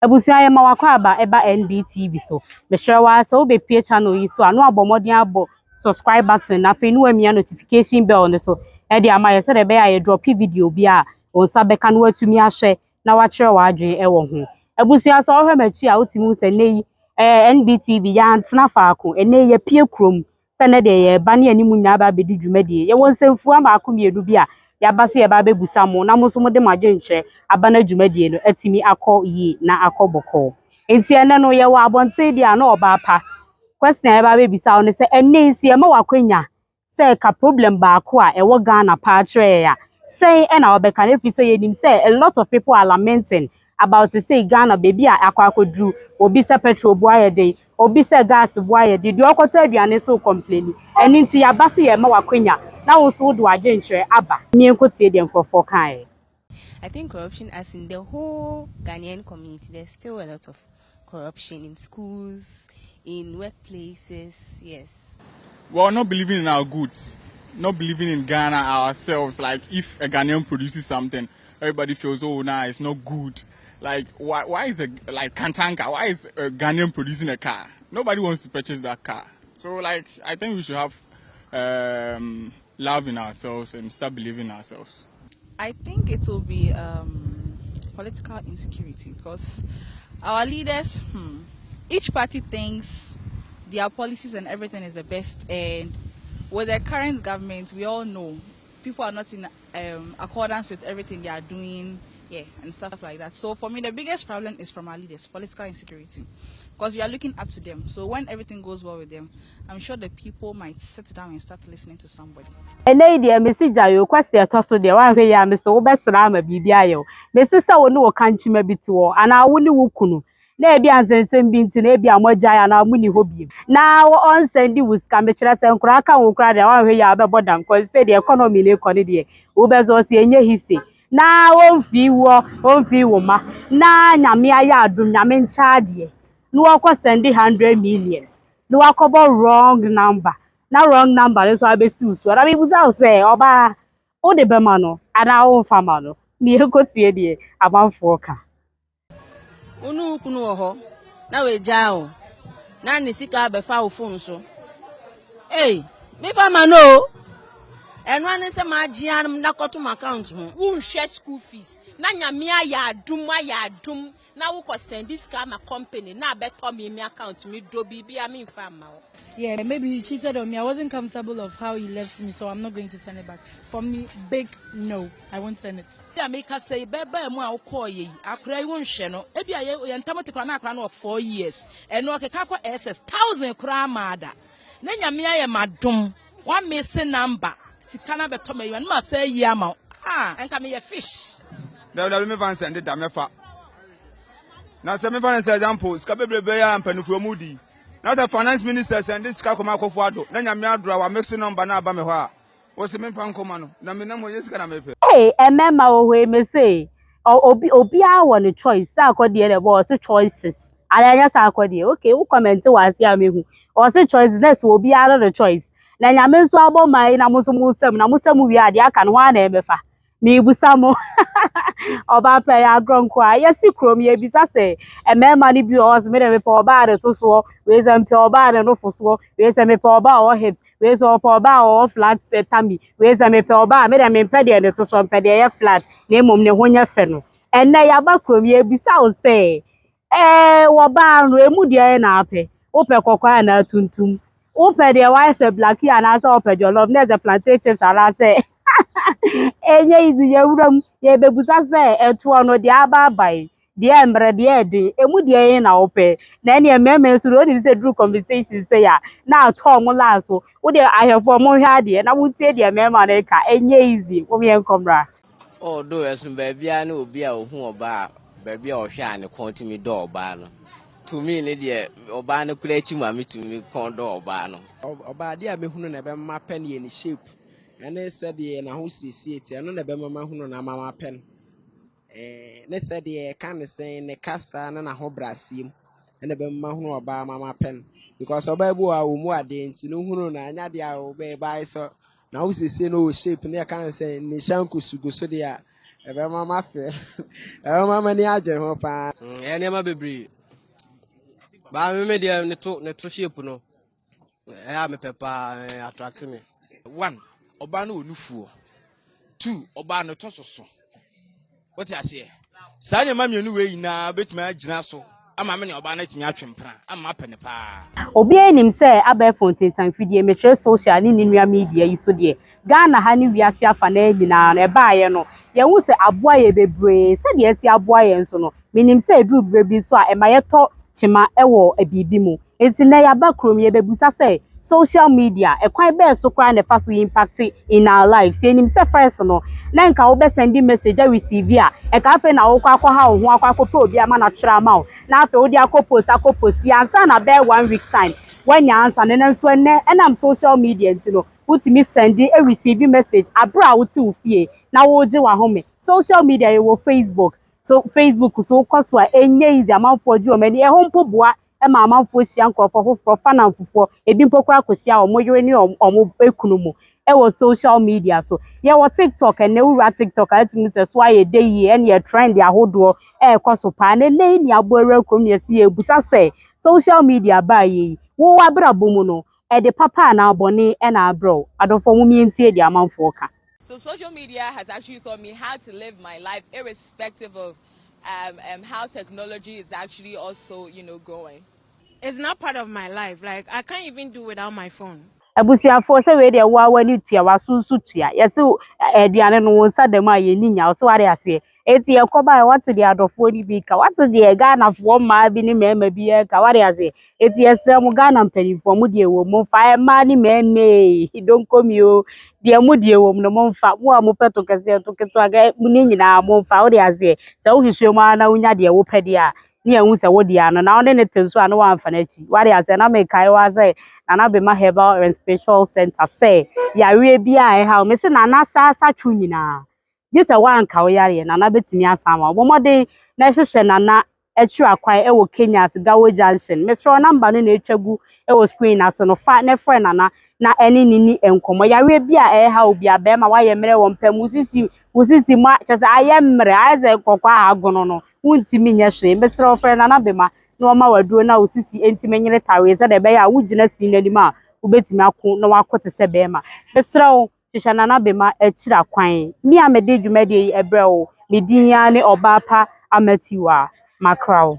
Ebusia ye ma wakwa aba eba NBTV so. Me share wa so be page channel yi so anu abomodin abo subscribe button na fe nu amia notification bell ne so. E de ama ye se de be ya drop video bi a onsa beka no atumi ahye na wa kire wa adwen e wo ho. Ebusia so ohwe machi a otimi se nei NBTV ya antena faako ene ye pie krom se ne de ye ba ne animu nya ba be di dwumadi ye wonsemfu ama akomienu bi a ya base ye ba bebusa mo na mo so mo de madwenche abana dwumadie no atimi akọ yi na akọbọkọ enti ene no ye wa abonte dia na oba pa question e ba bebisa o ne se ene isi e ma wakwanya se ka problem ba ko a e wo Ghana pa tre ya say e na obeka na fi say yenim say a lot of people are lamenting about say Ghana baby a akwakodru obi se petrol bu ayede obi se gas bu ayede di okoto aduane so complain eni nti ya base ye ma wakwanya na wo so do adwenche aba mi enkotie de nkrofo kan. I think corruption, as in the whole Ghanaian community, there's still a lot of corruption in schools, in workplaces, yes. Well, not believing in our goods, not believing in Ghana ourselves. Like, if a Ghanaian produces something, everybody feels, oh, nah, it's not good. Like, why is Kantanka, why is a Ghanaian producing a car? Nobody wants to purchase that car. So, like, I think we should have love in ourselves and start believing in ourselves. I think it will be political insecurity because our leaders, each party thinks their policies and everything is the best, and with the current government, we all know people are not in accordance with everything they are doing, and stuff like that. So for me, the biggest problem is from our leaders, political insecurity, because we are looking up to them. So when everything goes well with them, I'm sure the people might sit down and start listening to somebody. Ene dia message ayo question to so de wan hwe ya me se wo besra ma bibia ayo me se se wo ne wo kanchima bituo ana wo ne wo kunu na e bia nsensem bi nti na e bia moja ya na mu ni hobi na wo on sendi wuska me kire se nkura aka wo kura de wan hwe ya be bodam ko se de economy le ko ne de wo bezo se enye hise na wo mfi wo ma na nyame aya adum nyame ncha de no wo ko sendi 100 million no akobo wrong number. Na wrong number so abesi usu ara bibuza say oba o de bema no ana o fama no mi ekotie de abanfo ka unu kunu ho na we ja o na ni sika be fa o phone so me fama no eno ani se ma gia na koto account ho won hwe school fees na nyame aya adum na wo ko send this scam company na beto me account me do bibia me fama. Yeah, maybe he cheated on me. I wasn't comfortable of how he left me, so I'm not going to send it back. For me, big no, I won't send it. Yeah, make us say, Beba, mo call ye. I cry one sheno. Ebi aye, and Tamoticana crown of 4 years. And no Kakako SS 1,000 crown mada. Nenya mia madum. One missing number. Sikana betome, and must say yama. And come here fish. Now, me van send it, Damefa. Now, some van say, example, Scabebea and Penufo Moody. Now the finance minister send this Kakomako Fado. Then you are mixing number now. Bamewa. What's the main fan command? Naminamo is gonna make it. Hey, a member we me say obi a won a choice sa akodi e bo so choices alanya sa akodi okay who comment was ya me hu or say choices next will be other choice na nyame nso abomai na muso musam wi ade aka no ha na emefa me busamo oba play agronko a yesi krom ye bisa say e mema ni bi o so me dem pe oba ade to so we zam pe oba ade no fo so we zam pe oba o hips we so pe oba o flat tummy we zam pe oba me dem pe de to so pe de ye flat na mom ne honya fe no enne ya ba krom ye bisa o say wo ba anu emu de na ape o pe kokwa na tuntum o pe de wa se black ya na so o pe jollof na ze plantain chips ala say enye izi ye wuram ye bebusa se eto no de aba bai de embre de edi emu de na ope na ene ememe so ro ni se drew conversation say ya na ato mo la so wo de ahefo mo hwa de na wo tie de ememe na ka enye izi wo me enkomra do esun ba bia na obi a ohu oba ba bia o hwa ne kontimi do oba no to me ne de oba na kura chi ma me to me kon do oba no oba de a mehunu na be ma pen ye ni shape ene said ye na ho sisi eti eno na be mama hunu na mama pen ne said ye kan say ne kasa na ho brasim ene be mama hunu oba mama pen because oba bu a omu ade enti no hunu na anya de a oba buy so na ho sisi no shape ne kan say ne shanku sugu so de a ebe mama fe ebe mama ni aje ho pa ene ma bebre ba me dia ne to shape no me pepa attract me. One, oba no onufuo. Two, oba no to so. What you say? Sanya ma mienu we na betimi agina so. Ama me ne oba na timi atwempra. Ama pene pa. Obi enim say abefo ntintan fidie metre social ni nua media yi so de Ghana ha ni wiase afa na nyina na ebaaye no ye hu se aboa ye bebre se de asi aboa ye nso no menim say dru bebre so a emaye to chima ewo abibi mu enti na ya ba krom ye bebusa say social media ekwan be so kwa na fa so impact in our lives enim say first no na nka wo be send message a receive a e ka fe na wo kwa ha wo ho akwa pe obi ama na kira ma wo na afa wo di akopost ya ansa na be 1 week time when you answer and so and I'm social media you know utimi send a receive message abra wuti ufie na wo je wa home social media you Facebook so Facebook so cause wa enye easy amanfo ju o mani e ho mpoboa e ma amanfo hia nkrofo foforo fana mfofo ebi mpokwa akosia o moyere ni o ekunumu e wo social media so ye wo TikTok and ewura TikTok atimi se so aye dey ye and ye trend ahodo e kwaso pa na ni aboere krom ye si ebusa se social media ba ye wo abrabo mu no e de papa na abone e na abro adofo mu mientie di amanfo ka. So social media has actually taught me how to live my life irrespective of how technology is actually also, growing. It's not part of my life. Like, I can't even do without my phone. Abusiafo se we de wa wani tua wasunsu tua yesi aduane no wonsa dem a ye ninya so ware ase eti ye koba wate de adofo ni bi ka wate de Ghana fo ma bi ni mema bi ye ka ware ase eti yesre mu Ghana mpanifo mu de wo mu fa ma ni meme don komi o de mu de wo mu no mu fa mu a mu peto kese to keto aga mu ni nyina mu fa ware ase se wo hwehwe mu ana unya de wo pede a ni ehun se wo de ano na one ne tenso ano wa amfa na chi ware ase na me kai wa say OhenebaMedia and Special Center say yare bia e ha me se nana sa twu nyina just a one ka wo yare nana betimi asama obomode na hwehwe nana echu akwan e wo Kenya Gawo Junction me so number no na etwagu e wo screen ase no fa ne friend nana na eni nini enkomo yare bia e ha obi abema wa ye mere wo mpam usisi ma chese aye mere aize kokwa agono no wuntimi nye hwe me se friend nana bema no ma waduro na osisi entime nyere tawe se de be ya wugina si nanim a ubetimi akwo na wakote se be ma besrew hwehwa na bema akira kwan mi a mede dwuma de ebrɛ wo medin ya ne Obapa Amatiwa Makraw.